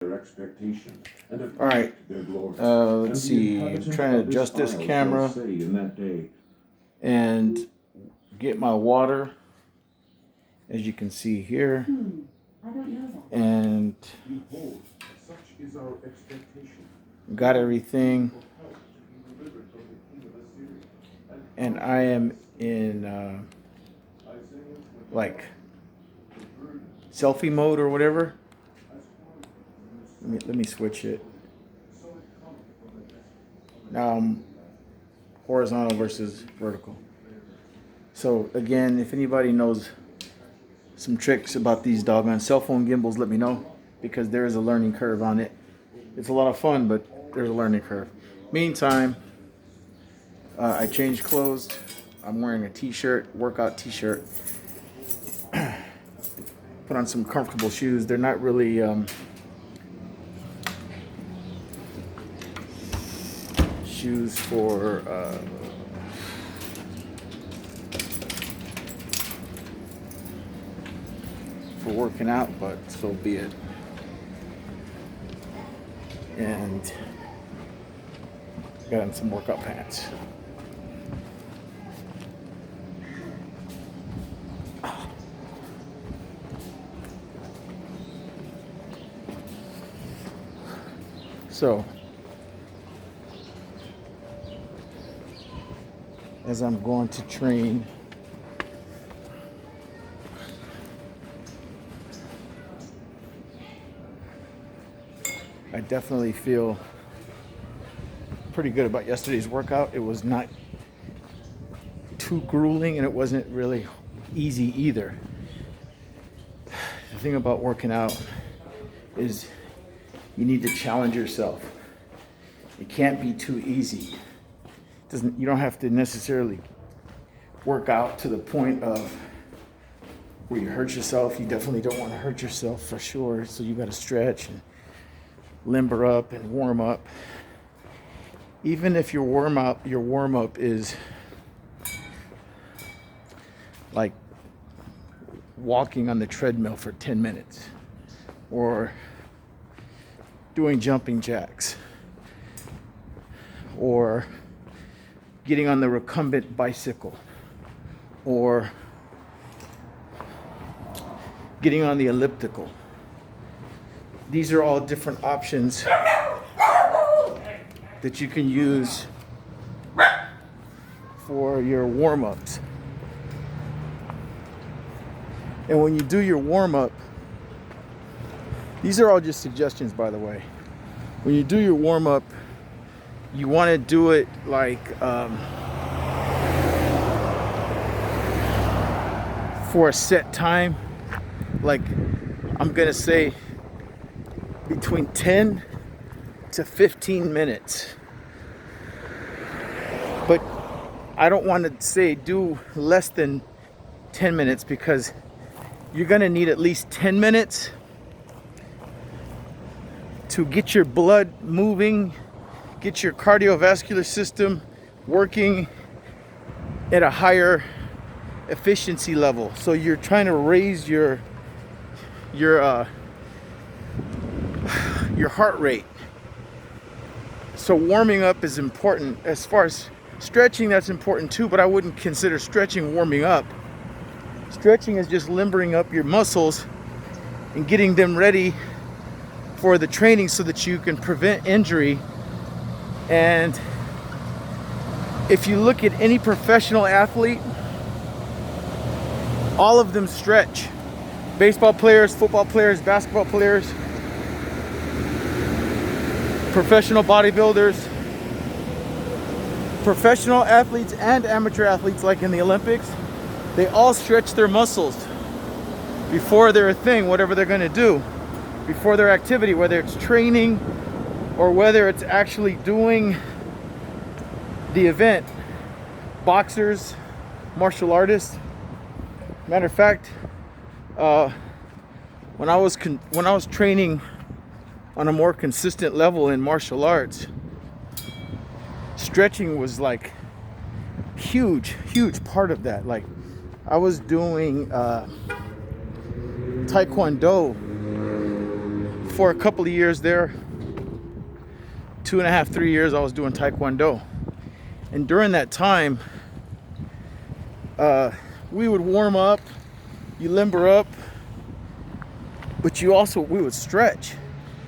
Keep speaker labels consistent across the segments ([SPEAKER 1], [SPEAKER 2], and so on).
[SPEAKER 1] their expectations and have
[SPEAKER 2] All right.
[SPEAKER 1] their glory.
[SPEAKER 2] Let's see. I'm trying to adjust this camera and get my water, as you can see here.
[SPEAKER 3] I don't know that.
[SPEAKER 2] And
[SPEAKER 1] Behold, such is our expectation.
[SPEAKER 2] got everything. And I am in like selfie mode or whatever. Let me switch it. Now I'm horizontal versus vertical. So again, if anybody knows some tricks about these doggone cell phone gimbals, let me know, because there is a learning curve on it. It's a lot of fun, but there's a learning curve. Meantime, I changed clothes. I'm wearing a t-shirt, workout t-shirt. Put on some comfortable shoes. They're not really shoes for working out, but so be it. And got on some workout pants. So, as I'm going to train, I definitely feel pretty good about yesterday's workout. It was not too grueling and it wasn't really easy either. The thing about working out is you need to challenge yourself. It can't be too easy. You don't have to necessarily work out to the point of where you hurt yourself. You definitely don't want to hurt yourself for sure. So you got to stretch and limber up and warm up. Even if your warm up is like walking on the treadmill for 10 minutes or doing jumping jacks or getting on the recumbent bicycle or getting on the elliptical. These are all different options that you can use for your warm-ups. And when you do your warm-up, these are all just suggestions, by the way. When you do your warm-up, you want to do it like for a set time. Like I'm gonna say between 10 to 15 minutes. But I don't want to say do less than 10 minutes because you're gonna need at least 10 minutes to get your blood moving, get your cardiovascular system working at a higher efficiency level. So you're trying to raise your heart rate. So warming up is important. As far as stretching, that's important too, but I wouldn't consider stretching warming up. Stretching is just limbering up your muscles and getting them ready for the training so that you can prevent injury. And if you look at any professional athlete, all of them stretch. Baseball players, football players, basketball players, professional bodybuilders, professional athletes and amateur athletes like in the Olympics, they all stretch their muscles before their thing, whatever they're going to do, before their activity, whether it's training or whether it's actually doing the event. Boxers, martial artists. Matter of fact, when I was training on a more consistent level in martial arts, stretching was like huge part of that. Like I was doing Taekwondo for a couple of years there, 2.5, 3 years, I was doing Taekwondo. And during that time, we would warm up, you limber up, but we would stretch,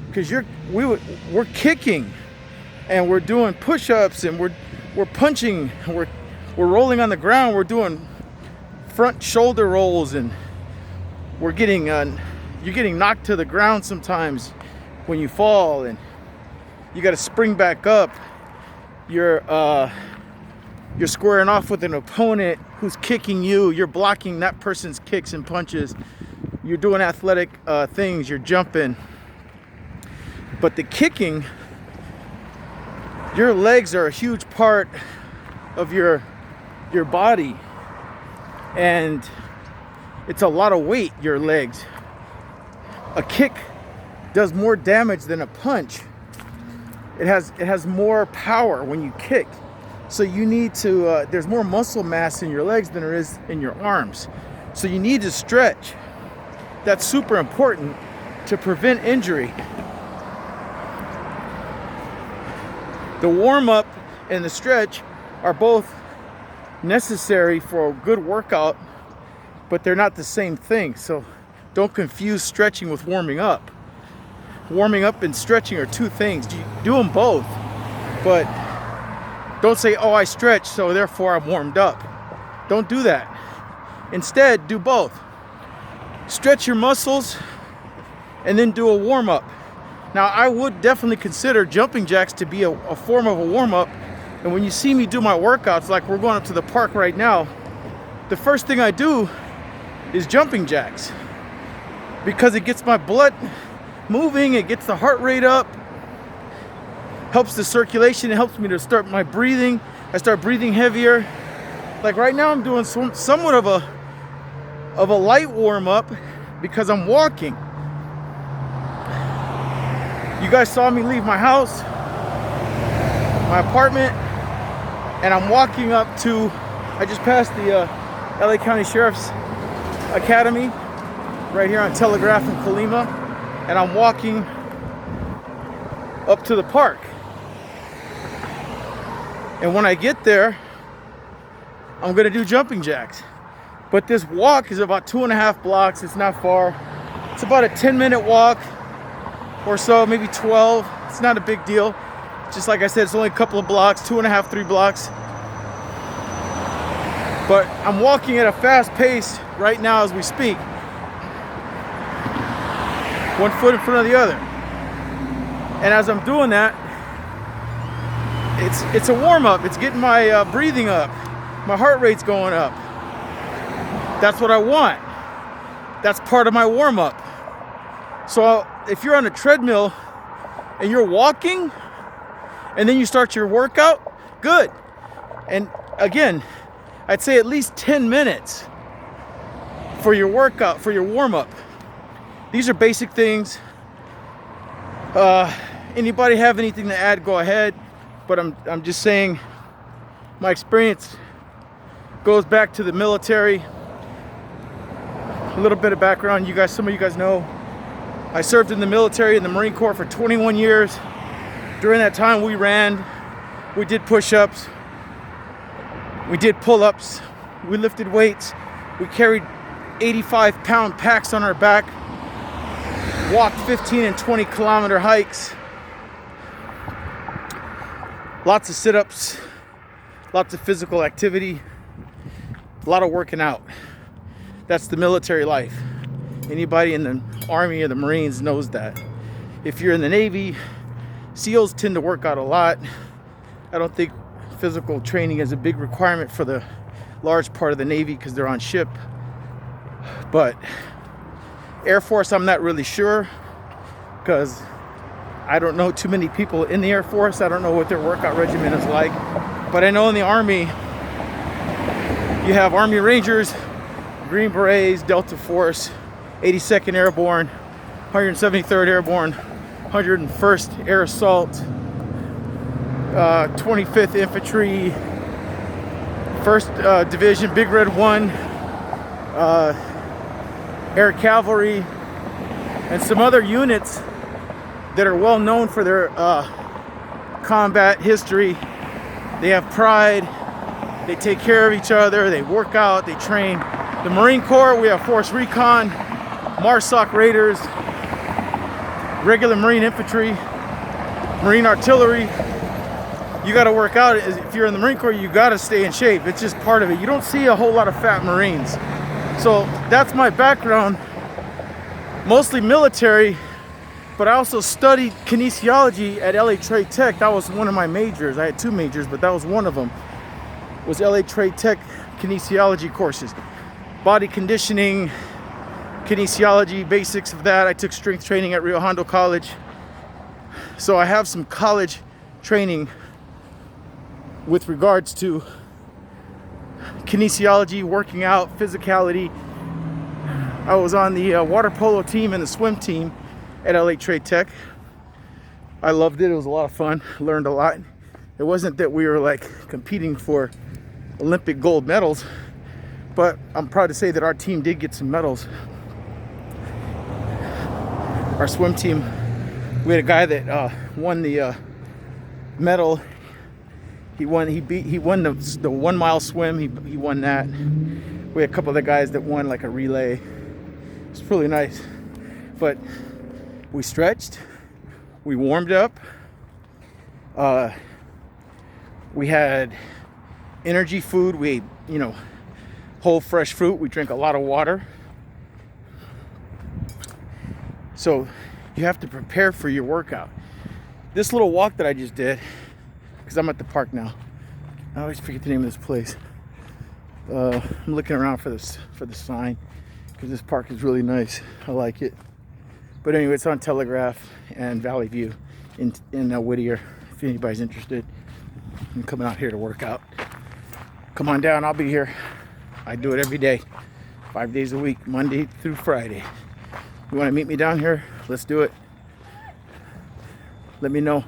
[SPEAKER 2] because we're kicking, and we're doing push-ups, and we're punching, we're rolling on the ground, we're doing front shoulder rolls, and you're getting knocked to the ground sometimes when you fall, and you got to spring back up. You're squaring off with an opponent who's kicking you. You're blocking that person's kicks and punches. You're doing athletic things. You're jumping. But the kicking, your legs are a huge part of your body, and it's a lot of weight, your legs. A kick does more damage than a punch. It has more power when you kick. So you need to, there's more muscle mass in your legs than there is in your arms. So you need to stretch. That's super important to prevent injury. The warm-up and the stretch are both necessary for a good workout, but they're not the same thing. So don't confuse stretching with warming up. Warming up and stretching are two things. You do them both, but don't say, oh, I stretch, so therefore I'm warmed up. Don't do that. Instead, do both. Stretch your muscles and then do a warm-up. Now, I would definitely consider jumping jacks to be a form of a warm-up. And when you see me do my workouts, like we're going up to the park right now, the first thing I do is jumping jacks, because it gets my blood moving, it gets the heart rate up, helps the circulation, it helps me to start my breathing. I start breathing heavier. Like right now I'm doing somewhat of a light warm-up because I'm walking. You guys saw me leave my house, my apartment, and I'm walking up to, I just passed the LA County Sheriff's Academy right here on Telegraph and Colima, and I'm walking up to the park. And when I get there, I'm gonna do jumping jacks. But this walk is about 2.5 blocks. It's not far. It's about a 10-minute walk or so, maybe 12. It's not a big deal. Just like I said, it's only a couple of blocks, 2.5, 3 blocks. But I'm walking at a fast pace right now as we speak. One foot in front of the other. And as I'm doing that, it's a warm-up. It's getting my breathing up. My heart rate's going up. That's what I want. That's part of my warm-up. So if you're on a treadmill and you're walking and then you start your workout, good. And again, I'd say at least 10 minutes for your workout, for your warm-up. These are basic things. Anybody have anything to add, go ahead. But I'm just saying, my experience goes back to the military. A little bit of background, some of you guys know, I served in the military, in the Marine Corps for 21 years. During that time, we ran, we did push-ups, we did pull-ups, we lifted weights, we carried 85-pound packs on our back, walked 15 and 20-kilometer hikes, lots of sit-ups, lots of physical activity, a lot of working out. That's the military life. Anybody in the Army or the Marines knows that. If you're in the Navy, SEALs tend to work out a lot. I don't think physical training is a big requirement for the large part of the Navy because they're on ship. But Air Force, I'm not really sure, because I don't know too many people in the Air Force. I don't know what their workout regimen is like. But I know in the Army, you have Army Rangers, Green Berets, Delta Force, 82nd Airborne, 173rd Airborne, 101st Air Assault, 25th Infantry, 1st Division, Big Red 1, Air Cavalry, and some other units that are well known for their combat history. They have pride. They take care of each other. They work out. They train. The Marine Corps, we have Force Recon, MARSOC Raiders, regular Marine Infantry, Marine Artillery. You got to work out. If you're in the Marine Corps, you got to stay in shape. It's just part of it. You don't see a whole lot of fat Marines. So that's my background, mostly military, but I also studied kinesiology at LA Trade Tech. That was one of my majors. I had two majors, but that was one of them, was LA Trade Tech kinesiology courses. Body conditioning, kinesiology, basics of that. I took strength training at Rio Hondo College. So I have some college training with regards to kinesiology, working out, physicality. I was on the water polo team and the swim team at LA Trade Tech. I loved it. It was a lot of fun. Learned a lot. It wasn't that we were like competing for Olympic gold medals, but I'm proud to say that our team did get some medals. Our swim team, we had a guy that won the medal. He won the 1 mile swim. He won that. We had a couple of the guys that won like a relay. It's really nice. But we stretched, we warmed up, we had energy food, we ate, whole fresh fruit, we drank a lot of water. So you have to prepare for your workout. This little walk that I just did, because I'm at the park now, I always forget the name of this place. I'm looking around for the sign, because this park is really nice. I like it. But anyway, it's on Telegraph and Valley View in Whittier. If anybody's interested in coming out here to work out, come on down. I'll be here. I do it every day, 5 days a week, Monday through Friday. You want to meet me down here? Let's do it. Let me know,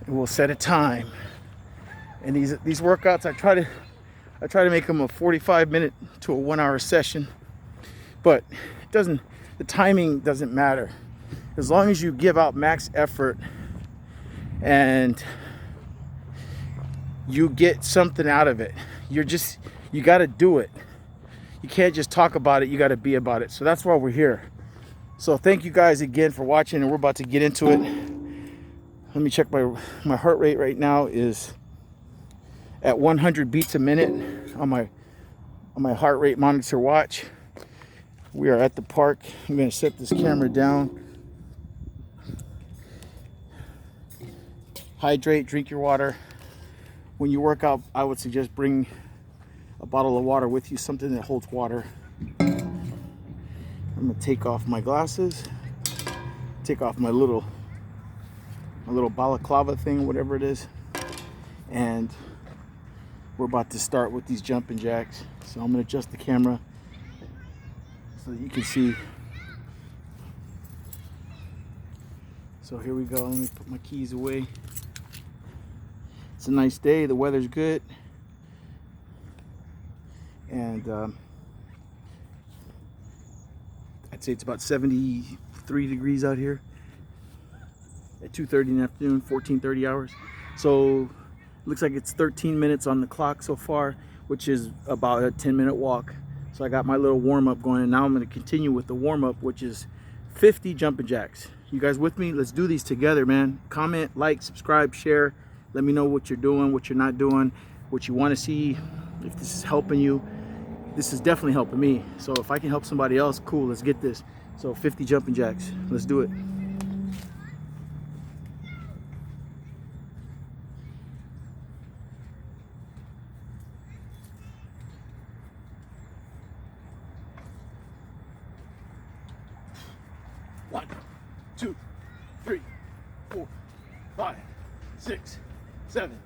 [SPEAKER 2] and we'll set a time. And these workouts, I try to make them a 45-minute to a 1 hour session, but the timing doesn't matter. As long as you give out max effort and you get something out of it. You got to do it. You can't just talk about it, you got to be about it. So that's why we're here. So thank you guys again for watching, and we're about to get into it. Let me check my heart rate right now is at 100 beats a minute on my heart rate monitor watch. We are at the park. I'm going to set this camera down. Hydrate, drink your water. When you work out, I would suggest bring a bottle of water with you, something that holds water. I'm going to take off my glasses, take off my little balaclava thing, whatever it is, and we're about to start with these jumping jacks. So I'm going to adjust the camera so that you can see. So here we go. Let me put my keys away. It's a nice day. The weather's good. And I'd say it's about 73 degrees out here at 2:30 in the afternoon, 14:30 hours. So it looks like it's 13 minutes on the clock so far, which is about a 10-minute walk. So I got my little warm-up going, and now I'm going to continue with the warm-up, which is 50 jumping jacks. You guys with me? Let's do these together, man. Comment, like, subscribe, share. Let me know what you're doing, what you're not doing, what you want to see, if this is helping you. This is definitely helping me. So if I can help somebody else, cool, let's get this. So 50 jumping jacks. Let's do it. One, two, 3, 4, 5, 6, 7,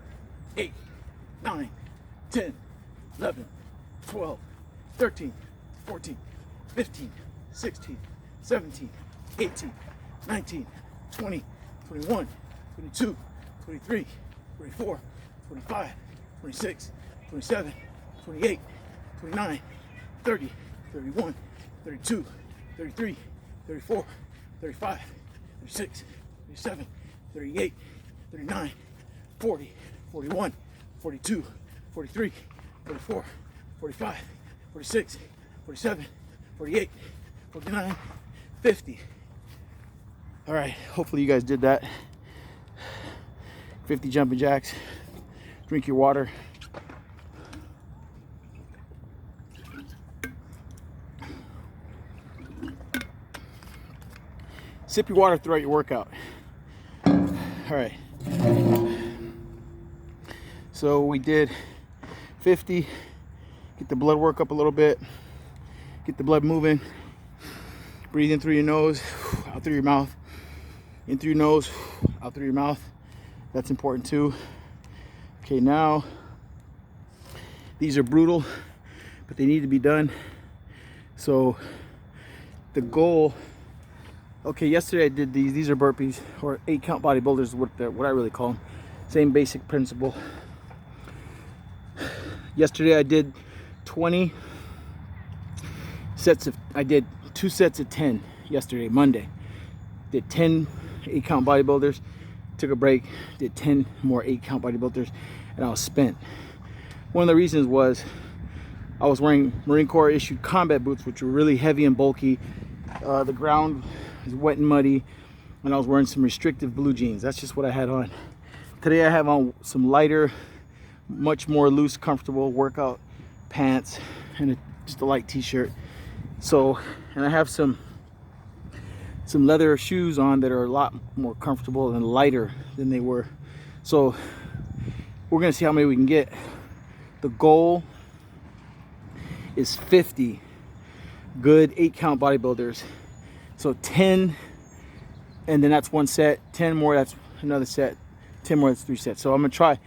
[SPEAKER 2] 8, 9, 10, 11, 12, 13, 14, 15, 16, 17, 18, 19, 20, 21, 22, 23, 24, 25, 26, 27, 28, 29, 30, 31, 32, 33, 34, 35, 36, 37, 38, 39, 40, 41, 42, 43, 44, 45, 46, 47, 48, 49, 50. All right, hopefully you guys did that. 50 jumping jacks. Drink your water. Sip your water throughout your workout. All right. So we did 50. Get the blood work up a little bit. Get the blood moving. Breathe in through your nose, out through your mouth. In through your nose, out through your mouth. That's important too. Okay, now these are brutal, but they need to be done. So the goal. Okay, yesterday I did these. These are burpees, or 8-count bodybuilders, what I really call them. Same basic principle. Yesterday I did 20 sets of, I did 2 sets of 10 yesterday, Monday. Did 10 8-count bodybuilders, took a break, did 10 more 8-count bodybuilders, and I was spent. One of the reasons was I was wearing Marine Corps issued combat boots, which were really heavy and bulky. The ground was wet and muddy, and I was wearing some restrictive blue jeans. That's just what I had on. Today I have on some lighter, much more loose, comfortable workout pants and just a light t-shirt. So, and I have some leather shoes on that are a lot more comfortable and lighter than they were. So we're gonna see how many we can get. The goal is 50 good 8-count bodybuilders. So 10, and then that's 1 set. 10 more, that's another set. 10 more, that's 3 sets. So I'm gonna try.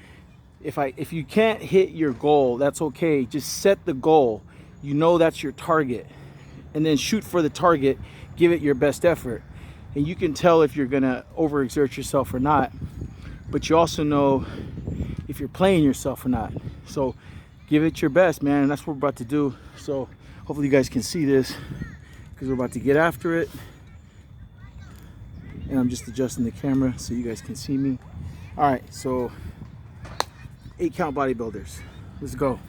[SPEAKER 2] If you can't hit your goal, that's okay. Just set the goal. You know that's your target, and then shoot for the target. Give it your best effort, and you can tell if you're gonna overexert yourself or not. But you also know if you're playing yourself or not. So give it your best, man. And that's what we're about to do. So hopefully you guys can see this, because we're about to get after it. And I'm just adjusting the camera so you guys can see me. All right, so 8-count bodybuilders. Let's go.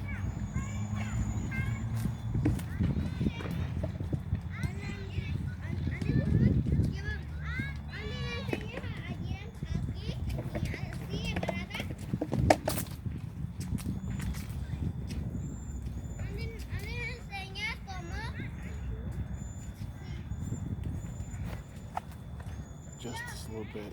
[SPEAKER 2] Just a little bit.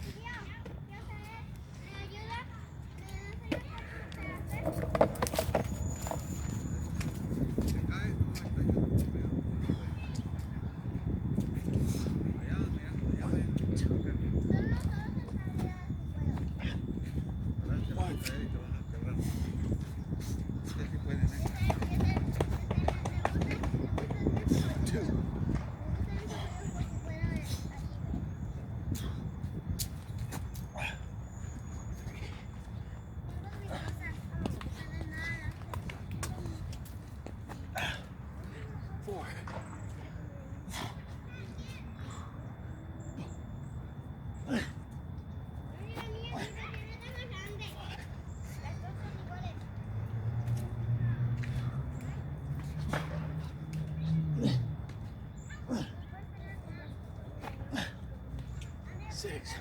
[SPEAKER 2] Six.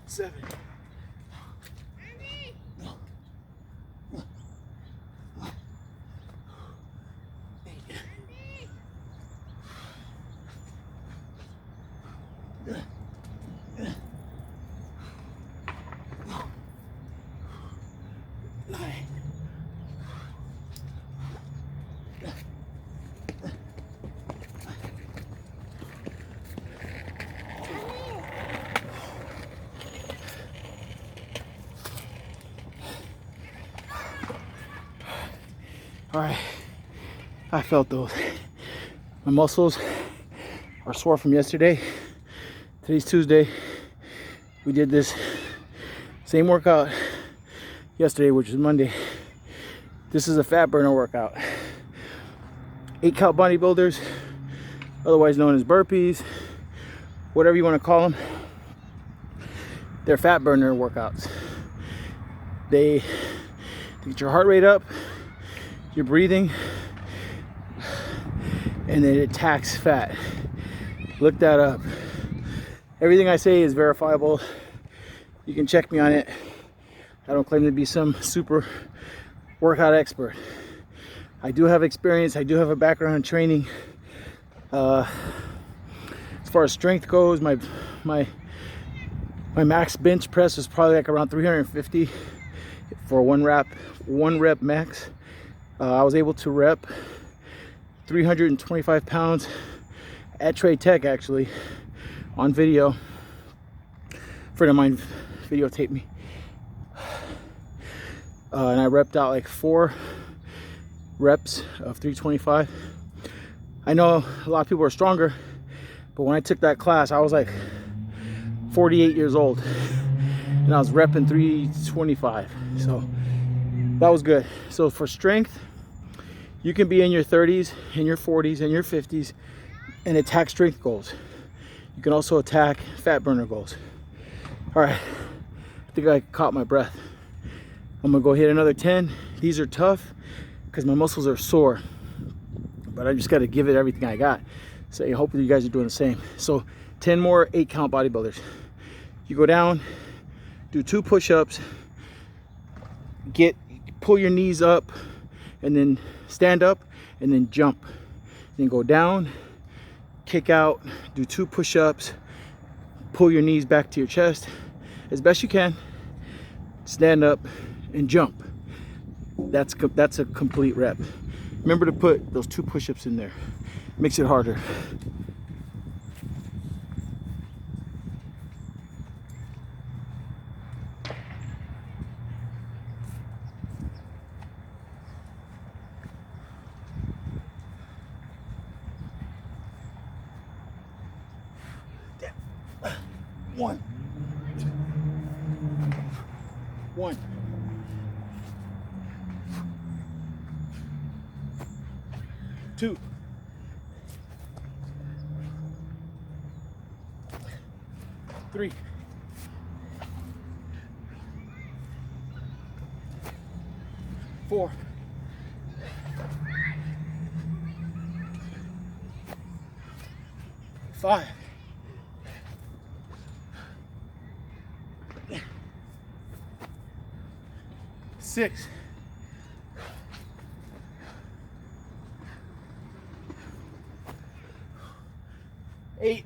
[SPEAKER 2] 7. 9. All right, I felt those. My muscles are sore from yesterday. Today's Tuesday. We did this same workout yesterday, which is Monday. This is a fat burner workout. 8 count bodybuilders, otherwise known as burpees, whatever you want to call them. They're fat burner workouts. They get your heart rate up, your breathing, and then it attacks fat. Look that up. Everything I say is verifiable. You can check me on it. I don't claim to be some super workout expert. I do have experience. I do have a background in training. As far as strength goes, my max bench press is probably like around 350 for one rep max. I was able to rep 325 pounds at Trade Tech, actually, on video. A friend of mine videotaped me. And I repped out like 4 reps of 325. I know a lot of people are stronger, but when I took that class, I was like 48 years old and I was repping 325. So that was good. So for strength, you can be in your 30s, in your 40s, and your 50s and attack strength goals. You can also attack fat burner goals. All right, I think I caught my breath. I'm gonna go hit another 10. These are tough because my muscles are sore, but I just gotta give it everything I got. So hopefully you guys are doing the same. So 10 more 8 count bodybuilders. You go down, do 2 push-ups, pull your knees up, and then stand up, and then jump. Then go down, kick out, do 2 push-ups, pull your knees back to your chest as best you can, stand up, and jump. That's a complete rep. Remember to put those 2 push-ups in there. Makes it harder. One. 2. 3. 4. 5. 6. 8.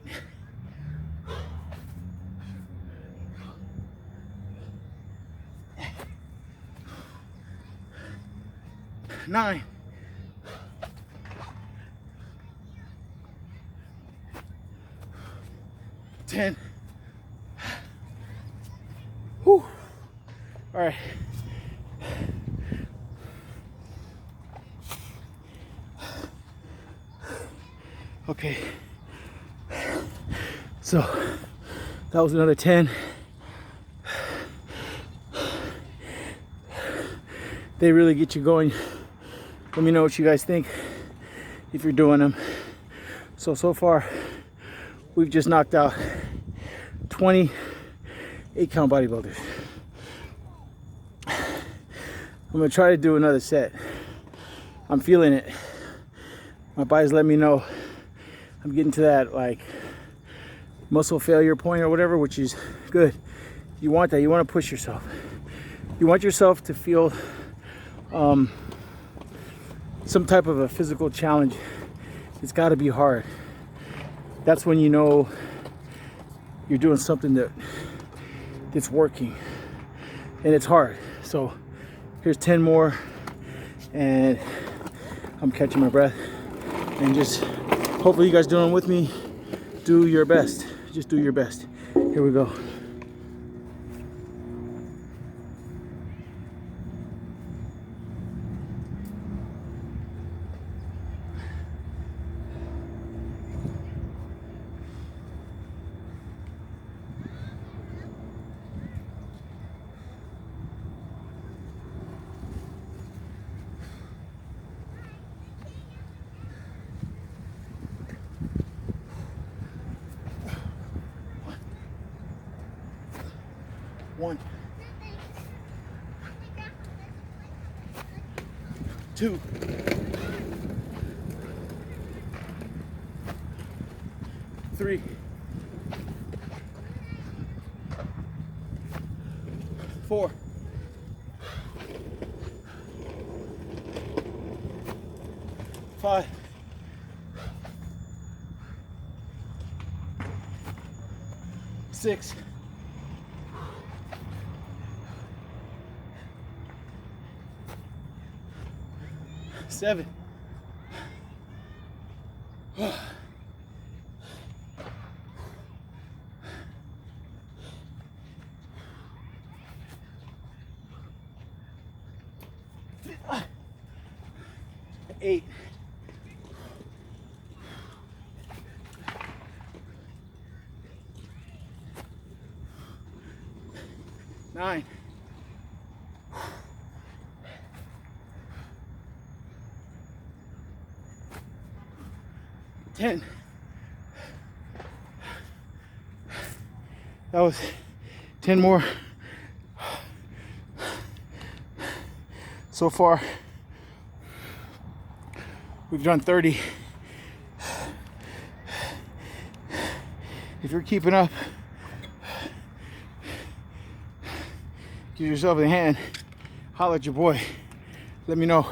[SPEAKER 2] 9. 10. Whew. All right. Okay. So that was another 10. They really get you going. Let me know what you guys think if you're doing them. So far, we've just knocked out 20 8 count bodybuilders. I'm gonna try to do another set. I'm feeling it. My body's letting me know I'm getting to that like muscle failure point or whatever, which is good. You want that. You want to push yourself. You want yourself to feel some type of a physical challenge. It's got to be hard. That's when you know you're doing something that's working, and it's hard. So here's 10 more, and I'm catching my breath. And just hopefully you guys doing with me. Do your best. Just do your best. Here we go. 1, 2, 3, 4, 5, 6, 7, 8, 9, 10. That was 10 more. So far, we've done 30. If you're keeping up, give yourself a hand. Holler at your boy. Let me know.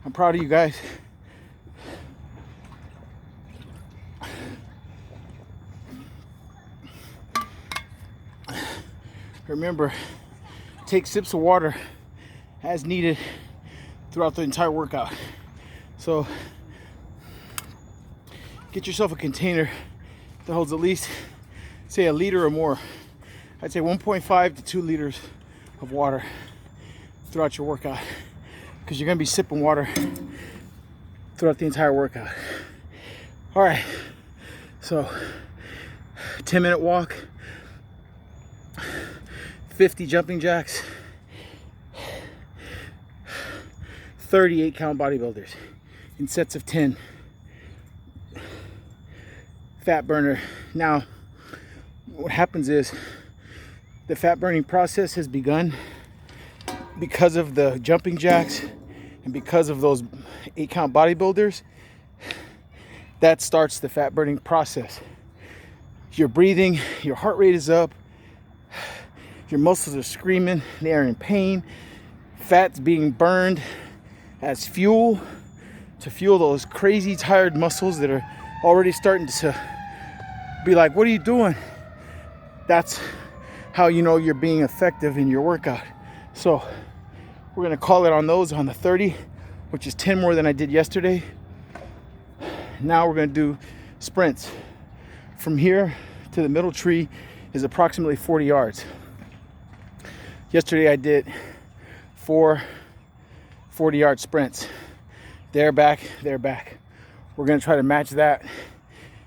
[SPEAKER 2] I'm proud of you guys. Remember, take sips of water as needed throughout the entire workout. So get yourself a container that holds at least, say, a liter or more. I'd say 1.5 to 2 liters of water throughout your workout, because you're gonna be sipping water throughout the entire workout. All right, so 10-minute walk, 50 jumping jacks, 38 count bodybuilders in sets of 10. Fat burner. Now, what happens is the fat burning process has begun because of the jumping jacks and because of those 8 count bodybuilders. That starts the fat burning process. You're breathing, your heart rate is up, your muscles are screaming, they are in pain. Fat's being burned as fuel to fuel those crazy tired muscles that are already starting to be like, what are you doing? That's how you know you're being effective in your workout. So we're gonna call it on those on the 30, which is 10 more than I did yesterday. Now we're gonna do sprints. From here to the middle tree is approximately 40 yards. Yesterday I did 4 40-yard sprints. They're back, they're back. We're gonna try to match that,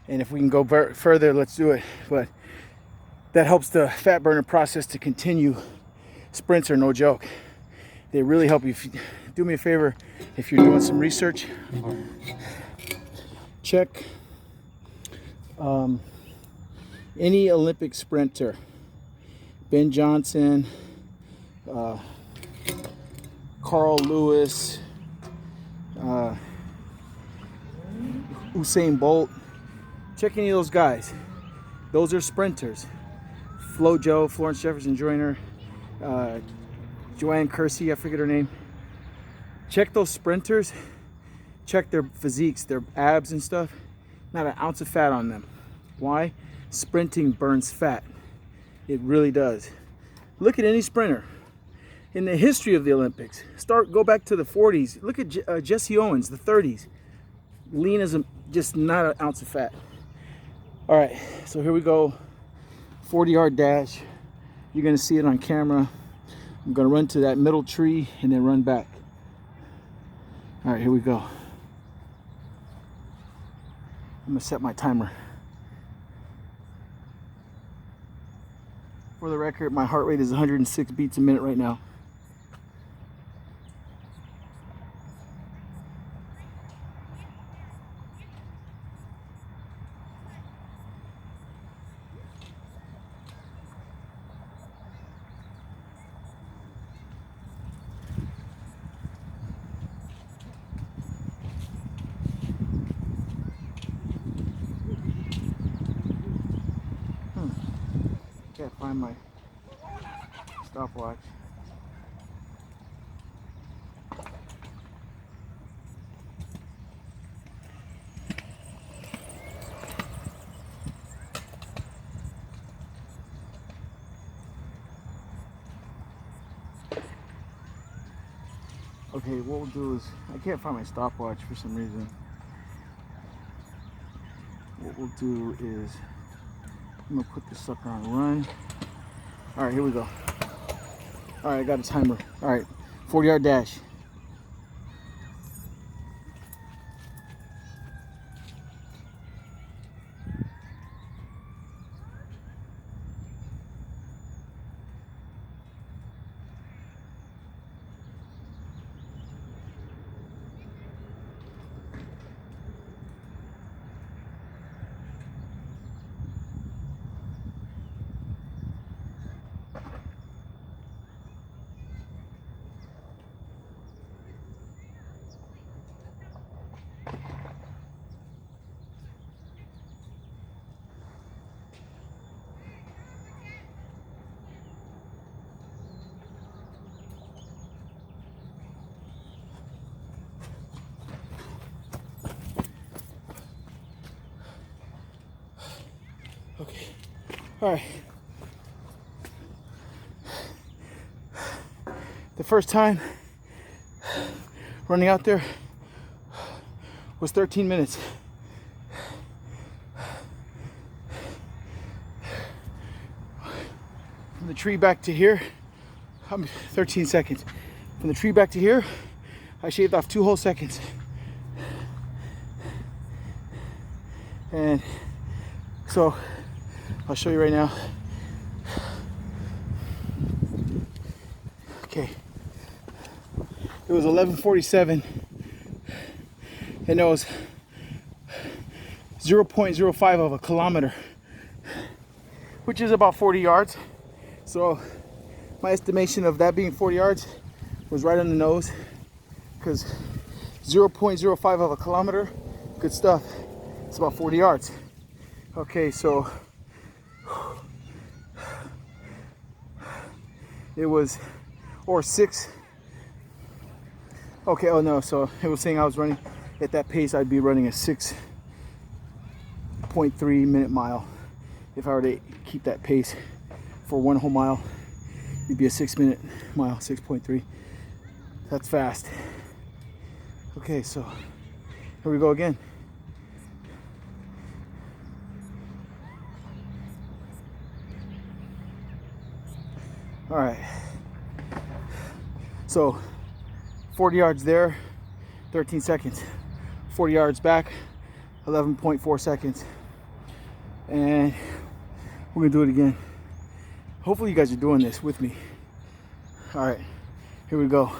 [SPEAKER 2] and if we can go further, let's do it. But that helps the fat burner process to continue. Sprints are no joke. They really help you. Do me a favor, if you're doing some research, check any Olympic sprinter, Ben Johnson, Carl Lewis, Usain Bolt. Check any of those guys. Those are sprinters. FloJo, Florence Jefferson Joyner, Joanne Kersey, I forget her name. Check those sprinters. Check their physiques, their abs and stuff. Not an ounce of fat on them. Why? Sprinting burns fat. It really does. Look at any sprinter in the history of the Olympics. Go back to the 40s. Look at Jesse Owens, the 30s. Lean as just not an ounce of fat. All right, so here we go. 40-yard dash. You're gonna see it on camera. I'm gonna run to that middle tree and then run back. All right, here we go. I'm gonna set my timer. For the record, my heart rate is 106 beats a minute right now. find my stopwatch. Okay, what we'll do is, I can't find my stopwatch for some reason. What we'll do is, I'm gonna put this sucker on run. All right, here we go. All right, I got a timer. All right, 40-yard dash. Okay, all right. The first time running out there was 13 minutes. From the tree back to here, 13 seconds. From the tree back to here, I shaved off 2 whole seconds. And so, I'll show you right now. Okay. It was 11:47 and it was 0.05 of a kilometer, which is about 40 yards. So my estimation of that being 40 yards was right on the nose, because 0.05 of a kilometer, good stuff, it's about 40 yards. Okay, so it was, or 6. Okay, oh no, so it was saying I was running at that pace, I'd be running a 6.3 minute mile. If I were to keep that pace for 1 whole mile, it'd be a 6 minute mile, 6.3. That's fast. Okay, so here we go again. All right, so 40 yards there, 13 seconds. 40 yards back, 11.4 seconds. And we're gonna do it again. Hopefully you guys are doing this with me. All right, here we go.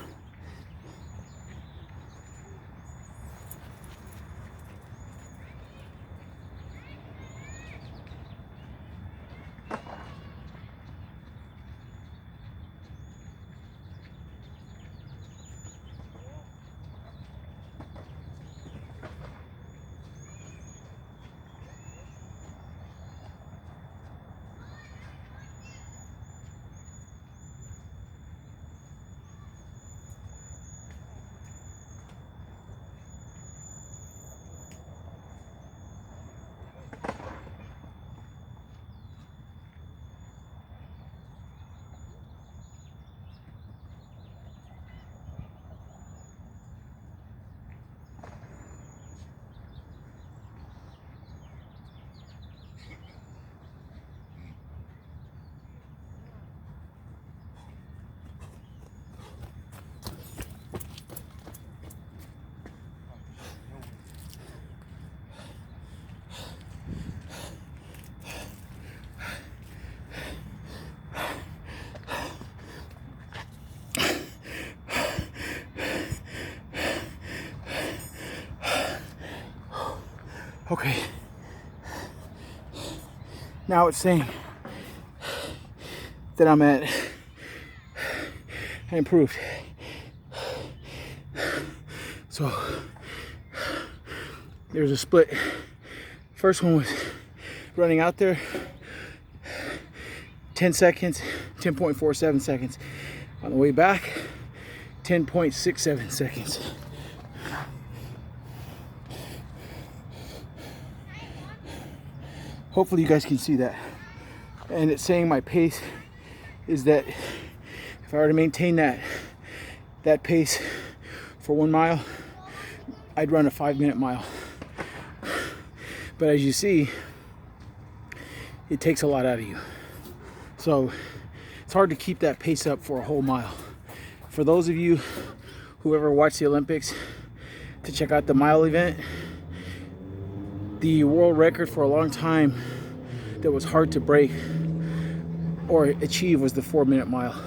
[SPEAKER 2] Okay, now it's saying that I'm at, I improved. So there's a split. First one was running out there 10 seconds, 10.47 seconds. On the way back, 10.67 seconds. Hopefully you guys can see that. And it's saying my pace is that if I were to maintain that pace for 1 mile, I'd run a 5-minute mile. But as you see, it takes a lot out of you. So it's hard to keep that pace up for a whole mile. For those of you who ever watched the Olympics to check out the mile event, the world record for a long time that was hard to break or achieve was the 4-minute mile.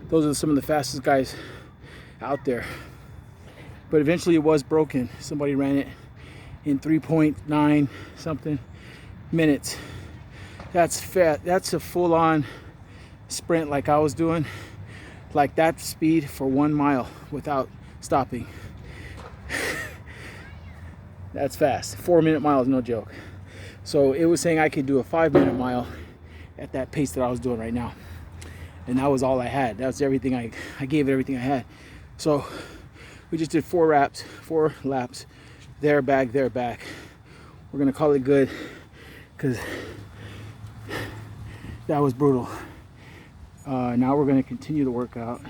[SPEAKER 2] Those are some of the fastest guys out there. But eventually it was broken. Somebody ran it in 3.9 something minutes. That's fat. That's a full-on sprint like I was doing, like that speed for 1 mile without stopping. That's fast. 4-minute mile is no joke. So it was saying I could do a 5-minute mile at that pace that I was doing right now. And that was all I had. That was everything. I gave it everything I had. So we just did 4 laps. There, back, there, back. We're gonna call it good because that was brutal. Now we're gonna continue the workout.